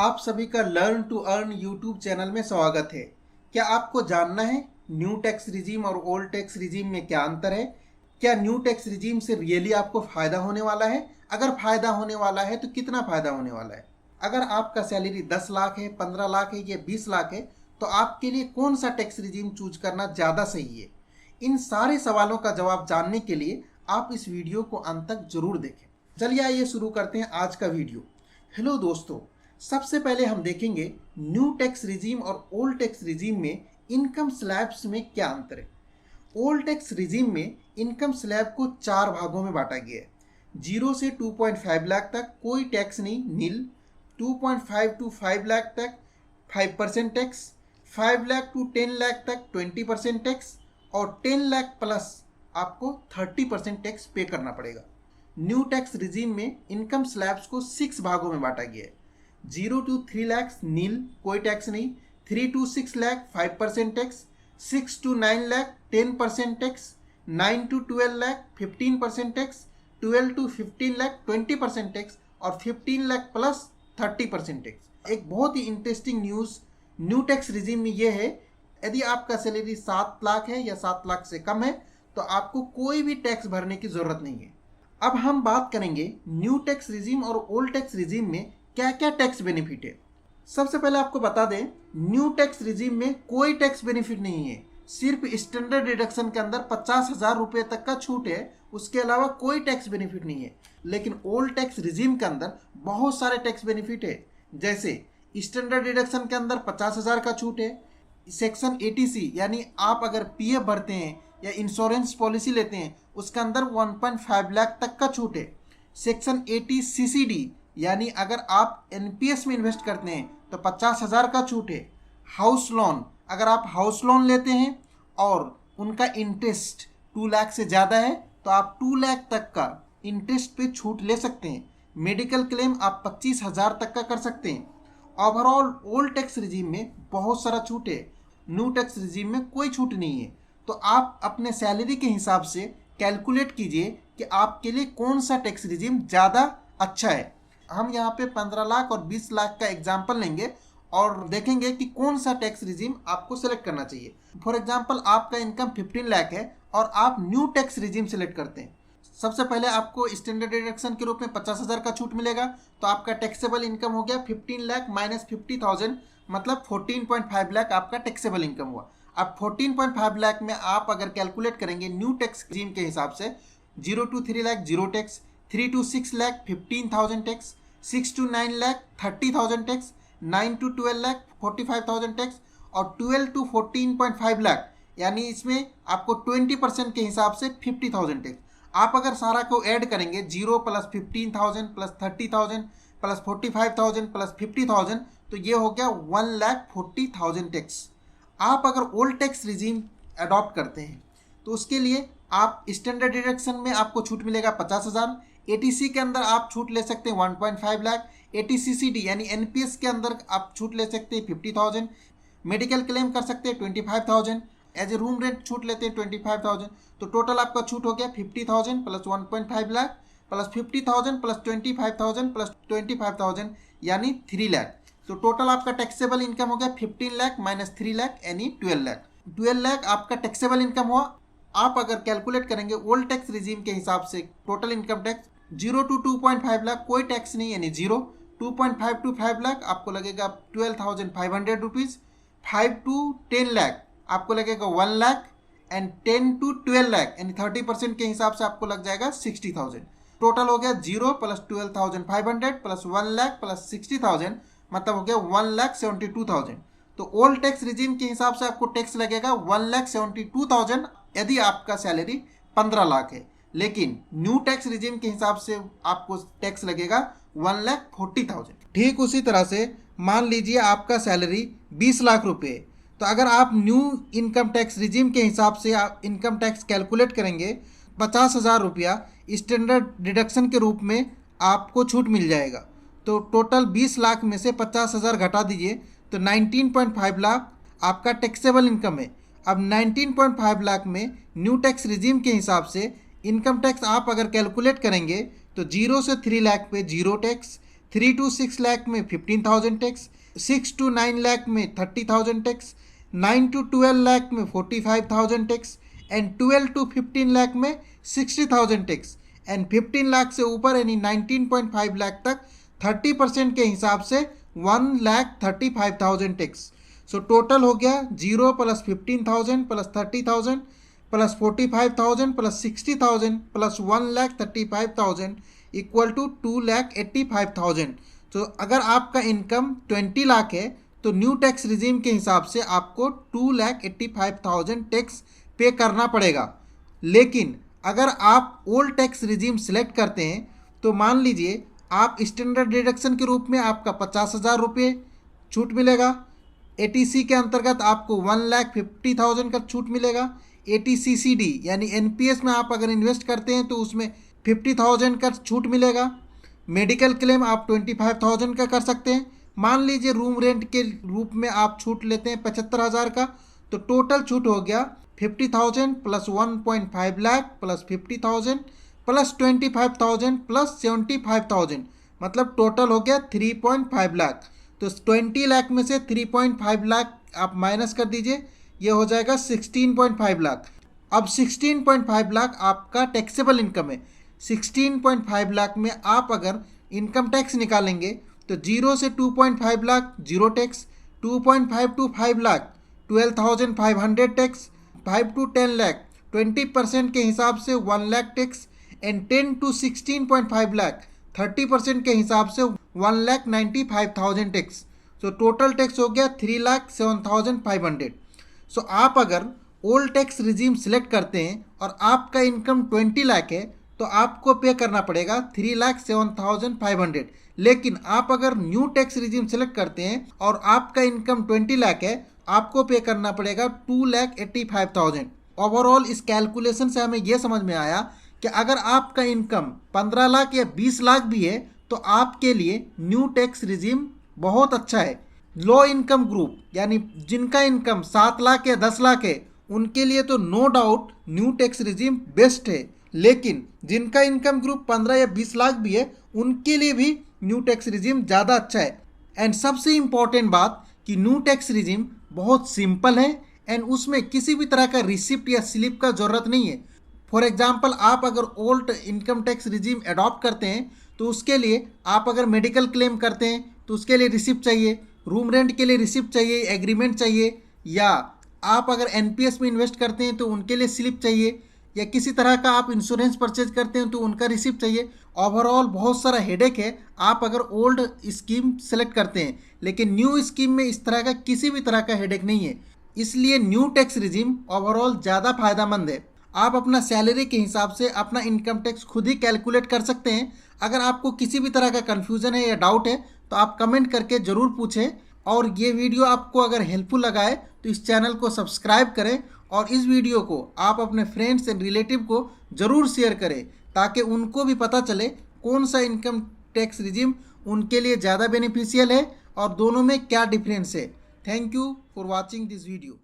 आप सभी का learn to earn YouTube channel में स्वागत है। क्या आपको जानना है न्यू टैक्स रिजीम और ओल्ड टैक्स रिजीम में क्या अंतर है? क्या न्यू टैक्स रिजीम से रियली आपको फ़ायदा होने वाला है? अगर फ़ायदा होने वाला है तो कितना फ़ायदा होने वाला है? अगर आपका सैलरी 10 लाख है, 15 लाख है या 20 लाख है तो आपके लिए कौन सा टैक्स रिजीम चूज करना ज़्यादा सही है? इन सारे सवालों का जवाब जानने के लिए आप इस वीडियो को अंत तक जरूर देखें। चलिए आइए शुरू करते हैं आज का वीडियो। हेलो दोस्तों, सबसे पहले हम देखेंगे न्यू टैक्स रिजीम और ओल्ड टैक्स रिजीम में इनकम स्लैब्स में क्या अंतर है। ओल्ड टैक्स रिजीम में इनकम स्लैब को 4 भागों में बांटा गया है। 0 से 2.5 लाख तक कोई टैक्स नहीं, नील। 2.5 टू 5 लाख तक 5% टैक्स। 5 लाख टू 10 लाख तक 20% टैक्स और 10 लाख प्लस आपको 30% टैक्स पे करना पड़ेगा। न्यू टैक्स रिजीम में इनकम स्लैब्स को 6 भागों में बांटा गया है। 0 to 3 लाख नील, कोई टैक्स नहीं। 3 to 6 lakh 5% tax. 6 to 9 lakh 10% tax. 9 to 12 lakh 15% tax. 12 to 15 lakh 20% tax और 15 लाख प्लस 30% टैक्स। एक बहुत ही interesting news new tax regime में ये है, यदि आपका सैलरी 7 लाख है या 7 लाख से कम है तो आपको कोई भी टैक्स भरने की ज़रूरत नहीं है। अब हम बात करेंगे न्यू टैक्स रिजीम और ओल्ड टैक्स रिजीम में क्या क्या टैक्स बेनिफिट है। सबसे पहले आपको बता दें, न्यू टैक्स रिजीम में कोई टैक्स बेनिफिट नहीं है। सिर्फ स्टैंडर्ड डिडक्शन के अंदर 50,000 रुपये तक का छूट है, उसके अलावा कोई टैक्स बेनिफिट नहीं है। लेकिन ओल्ड टैक्स रिजीम के अंदर बहुत सारे टैक्स बेनिफिट है। जैसे स्टैंडर्ड डिडक्शन के अंदर 50,000 का छूट है। सेक्शन 80C यानी आप अगर पीएफ भरते हैं या इंश्योरेंस पॉलिसी लेते हैं उसके अंदर 1.5 लाख तक का छूट है। सेक्शन 80CCD यानी अगर आप एनपीएस में इन्वेस्ट करते हैं तो 50,000 का छूट है। हाउस लोन, अगर आप हाउस लोन लेते हैं और उनका इंटरेस्ट 2 लाख से ज़्यादा है तो आप 2 लाख तक का इंटरेस्ट पे छूट ले सकते हैं। मेडिकल क्लेम आप 25,000 तक का कर सकते हैं। ओवरऑल ओल्ड टैक्स रिजीम में बहुत सारा छूट है, न्यू टैक्स रिजीम में कोई छूट नहीं है। तो आप अपने सैलरी के हिसाब से कैलकुलेट कीजिए कि आपके लिए कौन सा टैक्स रिजीम ज़्यादा अच्छा है। हम यहाँ पे 15 लाख और 20 लाख का एग्जाम्पल लेंगे और देखेंगे कि कौन सा टैक्स रिजीम आपको सेलेक्ट करना चाहिए। फॉर एग्जाम्पल आपका इनकम 15 लाख है और आप न्यू टैक्स रिजीम सेलेक्ट करते हैं। सबसे पहले आपको स्टैंडर्ड डिडक्शन के रूप में 50,000 का छूट मिलेगा, तो आपका टैक्सेबल इनकम हो गया 15 लाख माइनस 50,000, मतलब 14.5 लाख आपका टैक्सेबल इनकम हुआ। अब 14.5 लाख में आप अगर कैलकुलेट करेंगे न्यू टैक्स रिजीम के हिसाब से, 0 to 3 lakh 0 tax, 3 to 6 lakh 15,000 tax, 6 to 9 lakh 30,000 tax, 9 to 12 lakh 45,000 tax और 12 to 14.5 लाख यानी इसमें आपको 20% के हिसाब से 50,000 टैक्स। आप अगर सारा को ऐड करेंगे 0 प्लस 15,000 प्लस 30,000 प्लस 45,000 प्लस 50,000 तो ये हो गया 1,40,000 टैक्स। आप अगर ओल्ड टैक्स रिजीम अडॉप्ट करते हैं तो उसके लिए आप स्टैंडर्ड डिडक्शन में आपको छूट मिलेगा 50,000। एटीसी के अंदर आप छूट ले सकते हैं 1.5 लाख। एटीसीसीडी यानी एनपीएस के अंदर आप छूट ले सकते हैं 50,000। मेडिकल क्लेम कर सकते हैं 25,000। एज ए रूम रेंट छूट लेते हैं 25,000। तो टोटल आपका छूट हो गया 50,000 plus 1.5 lakh plus 50,000 plus 25,000 plus 25,000 यानी 3 लाख। तो टोटल आपका टैक्सेबल इनकम हो गया 15 लाख माइनस 3 लाख यानी 12 लाख। 12 लाख आपका टैक्सेबल इनकम हुआ। आप अगर कैलकुलेट करेंगे ओल्ड टैक्स रिजीम के हिसाब से total income tax 0 to 2.5 lakh कोई टैक्स नहीं यानी 0। 2.5 to 5 लाख आपको लगेगा 12,500 रुपीज़। 5 to 10 लाख आपको लगेगा 1 लाख एंड 10 to 12 लाख यानी 30% के हिसाब से आपको लग जाएगा 60,000। टोटल हो गया 0 प्लस 12,500 प्लस 1 लाख प्लस 60,000 मतलब हो गया 1,72,000। तो ओल्ड टैक्स रिजीम के हिसाब से आपको टैक्स लगेगा 1,72,000 यदि आपका सैलरी 15 लाख है। लेकिन न्यू टैक्स रिजीम के हिसाब से आपको टैक्स लगेगा 1,40,000। ठीक उसी तरह से मान लीजिए आपका सैलरी 20 लाख रुपए, तो अगर आप न्यू इनकम टैक्स रिजीम के हिसाब से आप इनकम टैक्स कैलकुलेट करेंगे 50,000 रुपया स्टैंडर्ड डिडक्शन के रूप में आपको छूट मिल जाएगा। तो टोटल 20 लाख में से 50,000 घटा दीजिए तो 19.5 लाख आपका टैक्सेबल इनकम है। अब 19.5 लाख में न्यू टैक्स रिजीम के हिसाब से इनकम टैक्स आप अगर कैलकुलेट करेंगे तो 0 से 3 लाख पे 0 टैक्स, 3 to 6 लाख में 15,000 टैक्स, 6 to 9 लाख में 30,000 टैक्स, 9 to 12 लाख में 45,000 टैक्स एंड 12 to 15 लाख में 60,000 टैक्स एंड 15 लाख से ऊपर यानी 19.5 लाख तक 30% के हिसाब से 1,35,000 टैक्स। सो टोटल हो गया 0 + 15,000 + 30,000 + 45,000 + 60,000 + 1,35,000 इक्वल टू 2,85,000। तो अगर आपका इनकम 20 लाख है तो न्यू टैक्स रिजीम के हिसाब से आपको 2,85,000 टैक्स पे करना पड़ेगा। लेकिन अगर आप ओल्ड टैक्स रिजीम सिलेक्ट करते हैं तो मान लीजिए आप स्टैंडर्ड डिडक्शन के रूप में आपका 50,000 रुपये छूट मिलेगा। ATC के अंतर्गत आपको 1,50,000 का छूट मिलेगा। ATCCD यानी NPS में आप अगर इन्वेस्ट करते हैं तो उसमें 50,000 का छूट मिलेगा। मेडिकल क्लेम आप 25,000 का कर सकते हैं। मान लीजिए रूम रेंट के रूप में आप छूट लेते हैं 75,000 का, तो टोटल छूट हो गया 50,000 + 1.5 लाख + 50,000 + 25,000 + 75,000, मतलब टोटल हो गया 3.5 लाख। तो 20 लाख में से 3.5 लाख आप माइनस कर दीजिए, ये हो जाएगा 16.5 लाख। अब 16.5 लाख आपका टैक्सेबल इनकम है। 16.5 लाख में आप अगर इनकम टैक्स निकालेंगे तो 0 से 2.5 lakh 0 tax, 2.5 to 5 lakh 12,500 tax, 5 to 10 lakh 20% के हिसाब से 1 lakh tax and 10 to 16.5 lakh 30% के हिसाब से 1,95,000 टैक्स। सो टोटल टैक्स हो गया 3,07,500। सो आप अगर ओल्ड टैक्स रिजीम सिलेक्ट करते हैं और आपका इनकम 20 लाख है तो आपको पे करना पड़ेगा 3,07,500। लेकिन आप अगर न्यू टैक्स रिजीम सिलेक्ट करते हैं और आपका इनकम 20 लाख है, आपको पे करना पड़ेगा 2,85,000। ओवरऑल इस कैलकुलेशन से हमें यह समझ में आया कि अगर आपका इनकम 15 लाख या 20 लाख भी है तो आपके लिए न्यू टैक्स रिजीम बहुत अच्छा है। लो इनकम ग्रुप यानी जिनका इनकम 7 लाख या 10 लाख है उनके लिए तो no doubt new tax regime best है। लेकिन जिनका इनकम ग्रुप 15 या 20 लाख भी है उनके लिए भी न्यू टैक्स रिजीम ज़्यादा अच्छा है। एंड सबसे इम्पॉर्टेंट बात कि न्यू टैक्स रिजीम बहुत सिंपल है एंड उसमें किसी भी तरह का रिसिप्ट या स्लिप का ज़रूरत नहीं है। फॉर एग्जाम्पल आप अगर old income tax regime adopt करते हैं तो उसके लिए आप अगर मेडिकल क्लेम करते हैं तो उसके लिए रिसिप्ट चाहिए, रूम रेंट के लिए रिसिप्ट चाहिए, एग्रीमेंट चाहिए, या आप अगर NPS में इन्वेस्ट करते हैं तो उनके लिए स्लिप चाहिए, या किसी तरह का आप इंश्योरेंस परचेज करते हैं तो उनका रिसिप्ट चाहिए। ओवरऑल बहुत सारा हेडेक है आप अगर ओल्ड स्कीम सेलेक्ट करते हैं, लेकिन न्यू स्कीम में इस तरह का किसी भी तरह का हेडेक नहीं है। इसलिए न्यू टैक्स रिजीम ओवरऑल ज़्यादा फायदेमंद है। आप अपना सैलरी के हिसाब से अपना इनकम टैक्स खुद ही कैलकुलेट कर सकते हैं। अगर आपको किसी भी तरह का कन्फ्यूज़न है या डाउट है तो आप कमेंट करके ज़रूर पूछें। और ये वीडियो आपको अगर हेल्पफुल लगा है तो इस चैनल को सब्सक्राइब करें और इस वीडियो को आप अपने फ्रेंड्स एंड रिलेटिव को ज़रूर शेयर करें ताकि उनको भी पता चले कौन सा इनकम टैक्स रिजीम उनके लिए ज़्यादा बेनिफिशियल है और दोनों में क्या डिफरेंस है। Thank you for watching this video.